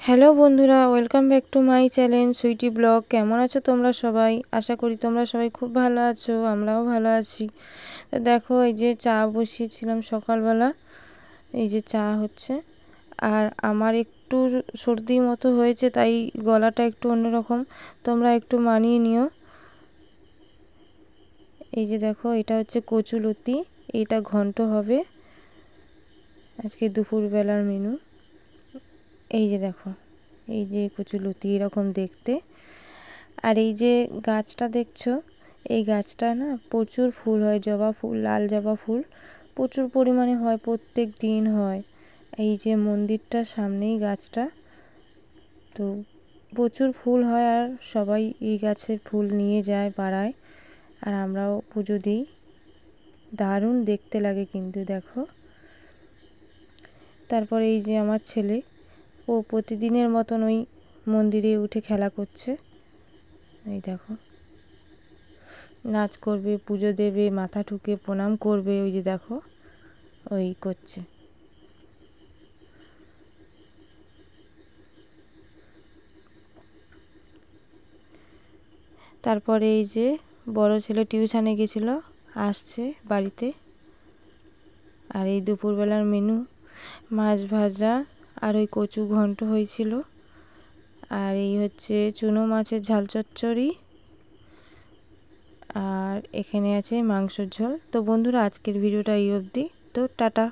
Hello বন্ধুরা, welcome back to my channel Sweety Blog. কেমন আছো তোমরা সবাই? আশা করি তোমরা সবাই খুব ভালো আছো, আমরাও ভালো আছি। তো দেখো, এই যে চা বসিয়েছিলাম সকালবেলা, এই যে চা হচ্ছে। আর আমার একটু সর্দি মতো হয়েছে, তাই গলাটা একটু অন্যরকম, তোমরা একটু মানিয়ে নিও। এই যে দেখো, এটা হচ্ছে কচুলতি, এটা ঘন্ট হবে আজকে দুপুরবেলার মেনু। এই যে দেখো, এই যে কচুলতি এরকম দেখতে। আর এই যে গাছটা দেখছো, এই গাছটা না প্রচুর ফুল হয়, জবা ফুল, লাল জবা ফুল প্রচুর পরিমাণে হয়, প্রত্যেক দিন হয়। এই যে মন্দিরটার সামনেই গাছটা, তো প্রচুর ফুল হয়। আর সবাই এই গাছের ফুল নিয়ে যায় পাড়ায়, আর আমরাও পুজো দিই। দারুণ দেখতে লাগে কিন্তু দেখো। তারপরে এই যে আমার ছেলে, ও প্রতিদিনের মতন ওই মন্দিরে উঠে খেলা করছে। এই দেখো, নাচ করবে, পুজো দেবে, মাথা ঠুকে প্রণাম করবে, ওই যে দেখো ওই করছে। তারপরে এই যে বড় ছেলে টিউশনে গেছিলো, আসছে বাড়িতে। আর এই দুপুরবেলার মেনু মাছ ভাজা আর ওই কচু ঘন্ট হয়েছিল। আর এই হচ্ছে চুনো মাছের ঝাল চচ্চড়ি, আর এখানে আছে মাংসের ঝোল। তো বন্ধুরা, আজকের ভিডিওটা এই অবধি। তো টাটা।